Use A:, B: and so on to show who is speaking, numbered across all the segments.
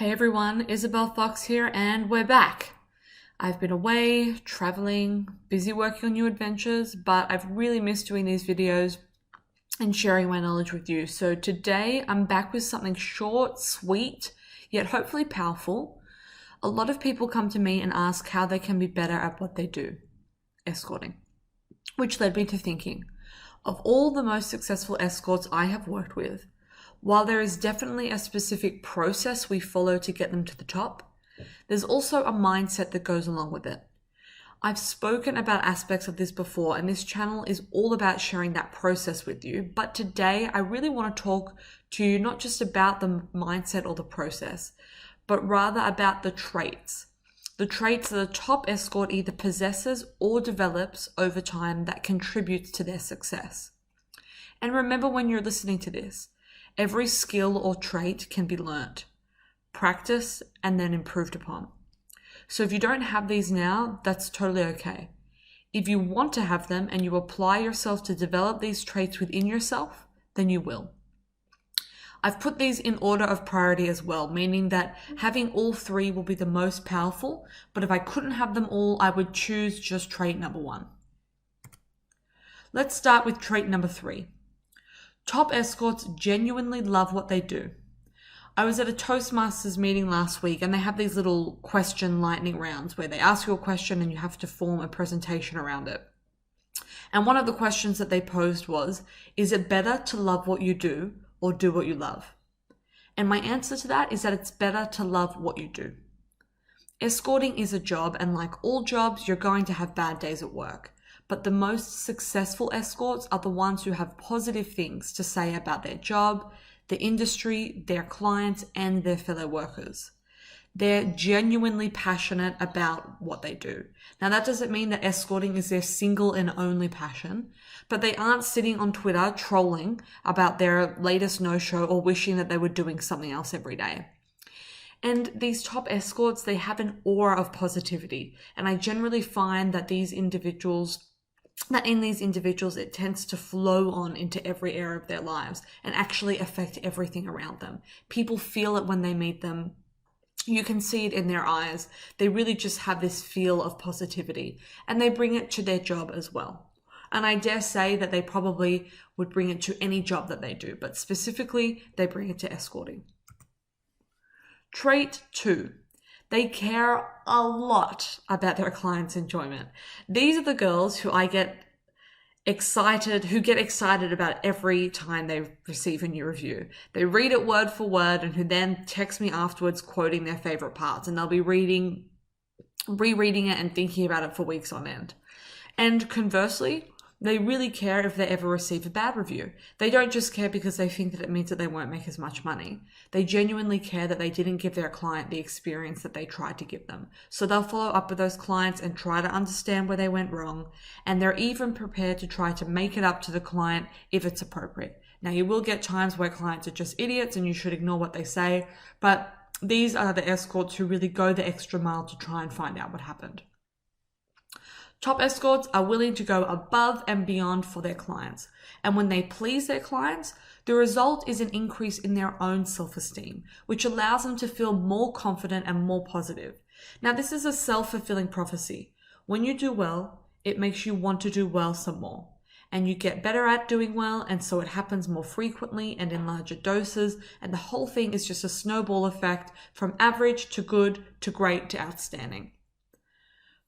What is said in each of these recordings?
A: Hey everyone, Isabel Fox here, and we're back. I've been away, traveling, busy working on new adventures, but I've really missed doing these videos and sharing my knowledge with you. So today I'm back with something short, sweet, yet hopefully powerful. A lot of people come to me and ask how they can be better at what they do, escorting, which led me to thinking of all the most successful escorts I have worked with. While there is definitely a specific process we follow to get them to the top, there's also a mindset that goes along with it. I've spoken about aspects of this before, and this channel is all about sharing that process with you. But today, I really want to talk to you not just about the mindset or the process, but rather about the traits. The traits that a top escort either possesses or develops over time that contributes to their success. And remember, when you're listening to this, every skill or trait can be learnt, practiced, and then improved upon. So if you don't have these now, that's totally okay. If you want to have them and you apply yourself to develop these traits within yourself, then you will. I've put these in order of priority as well, meaning that having all three will be the most powerful, but if I couldn't have them all, I would choose just trait number 1. Let's start with trait number 3. Top escorts genuinely love what they do. I was at a Toastmasters meeting last week, and they have these little question lightning rounds where they ask you a question and you have to form a presentation around it. And one of the questions that they posed was, is it better to love what you do or do what you love? And my answer to that is that it's better to love what you do. Escorting is a job, and like all jobs, you're going to have bad days at work. But the most successful escorts are the ones who have positive things to say about their job, the industry, their clients, and their fellow workers. They're genuinely passionate about what they do. Now, that doesn't mean that escorting is their single and only passion, but they aren't sitting on Twitter trolling about their latest no-show or wishing that they were doing something else every day. And these top escorts, they have an aura of positivity. And I generally find that in these individuals, it tends to flow on into every area of their lives and actually affect everything around them. People feel it when they meet them. You can see it in their eyes. They really just have this feel of positivity, and they bring it to their job as well. And I dare say that they probably would bring it to any job that they do, but specifically, they bring it to escorting. Trait 2. They care a lot about their clients' enjoyment. These are the girls who get excited about every time they receive a new review. They read it word for word and who then text me afterwards quoting their favorite parts, and they'll be rereading it and thinking about it for weeks on end. And conversely, they really care if they ever receive a bad review. They don't just care because they think that it means that they won't make as much money. They genuinely care that they didn't give their client the experience that they tried to give them. So they'll follow up with those clients and try to understand where they went wrong. And they're even prepared to try to make it up to the client if it's appropriate. Now, you will get times where clients are just idiots and you should ignore what they say. But these are the escorts who really go the extra mile to try and find out what happened. Top escorts are willing to go above and beyond for their clients. And when they please their clients, the result is an increase in their own self-esteem, which allows them to feel more confident and more positive. Now, this is a self-fulfilling prophecy. When you do well, it makes you want to do well some more. And you get better at doing well, and so it happens more frequently and in larger doses, and the whole thing is just a snowball effect from average to good to great to outstanding.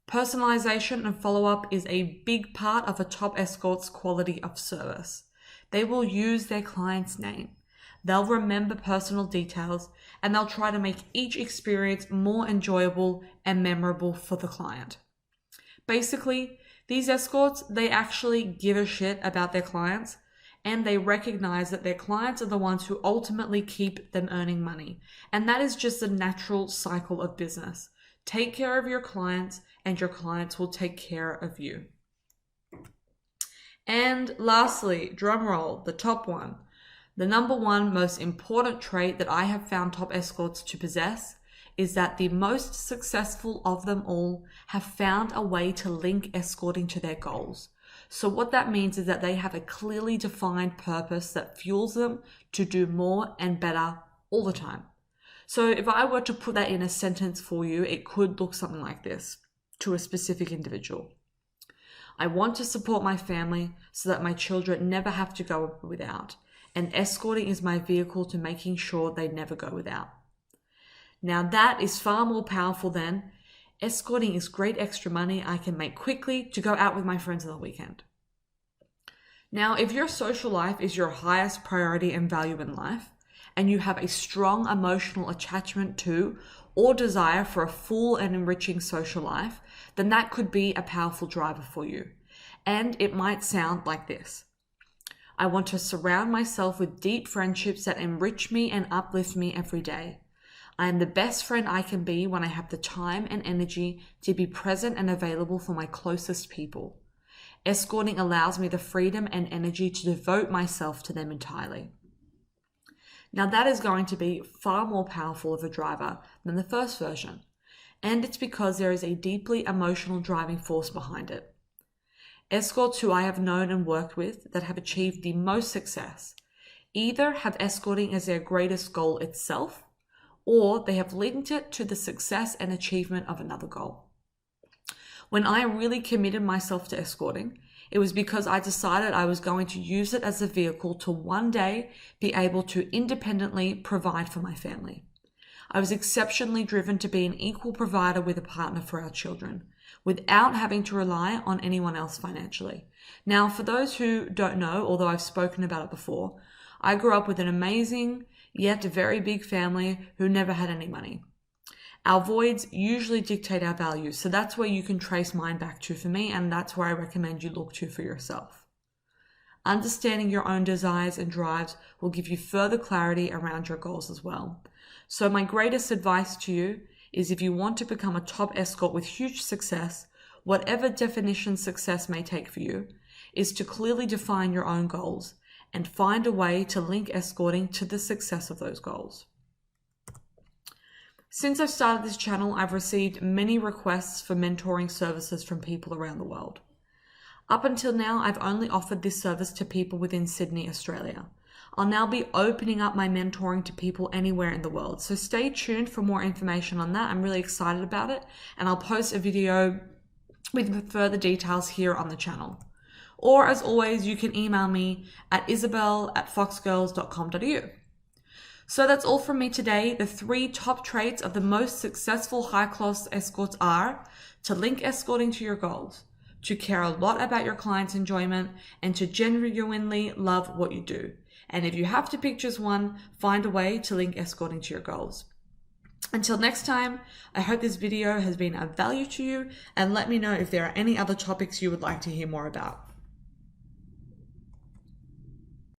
A: Personalization and follow-up is a big part of a top escort's quality of service. They will use their client's name. They'll remember personal details, and they'll try to make each experience more enjoyable and memorable for the client. Basically, these escorts, they actually give a shit about their clients, and they recognize that their clients are the ones who ultimately keep them earning money. And that is just the natural cycle of business. Take care of your clients, and your clients will take care of you. And lastly, drum roll, the top one. The number one most important trait that I have found top escorts to possess is that the most successful of them all have found a way to link escorting to their goals. So what that means is that they have a clearly defined purpose that fuels them to do more and better all the time. So if I were to put that in a sentence for you, it could look something like this to a specific individual. I want to support my family so that my children never have to go without, and escorting is my vehicle to making sure they never go without. Now that is far more powerful than escorting is great extra money I can make quickly to go out with my friends on the weekend. Now, if your social life is your highest priority and value in life, and you have a strong emotional attachment to or desire for a full and enriching social life, then that could be a powerful driver for you. And it might sound like this. I want to surround myself with deep friendships that enrich me and uplift me every day. I am the best friend I can be when I have the time and energy to be present and available for my closest people. Escorting allows me the freedom and energy to devote myself to them entirely. Now that is going to be far more powerful of a driver than the first version, and it's because there is a deeply emotional driving force behind it. Escorts who I have known and worked with that have achieved the most success either have escorting as their greatest goal itself, or they have linked it to the success and achievement of another goal. When I really committed myself to escorting, it was because I decided I was going to use it as a vehicle to one day be able to independently provide for my family. I was exceptionally driven to be an equal provider with a partner for our children, without having to rely on anyone else financially. Now, for those who don't know, although I've spoken about it before, I grew up with an amazing yet very big family who never had any money. Our voids usually dictate our values, so that's where you can trace mine back to for me, and that's where I recommend you look to for yourself. Understanding your own desires and drives will give you further clarity around your goals as well. So my greatest advice to you is if you want to become a top escort with huge success, whatever definition success may take for you, is to clearly define your own goals and find a way to link escorting to the success of those goals. Since I've started this channel, I've received many requests for mentoring services from people around the world. Up until now, I've only offered this service to people within Sydney, Australia. I'll now be opening up my mentoring to people anywhere in the world, so stay tuned for more information on that. I'm really excited about it, and I'll post a video with further details here on the channel. Or as always, you can email me at isabel@foxgirls.com.au. So that's all from me today. The 3 top traits of the most successful high-class escorts are to link escorting to your goals, to care a lot about your client's enjoyment, and to genuinely love what you do. And if you have to pick just one, find a way to link escorting to your goals. Until next time, I hope this video has been of value to you, and let me know if there are any other topics you would like to hear more about.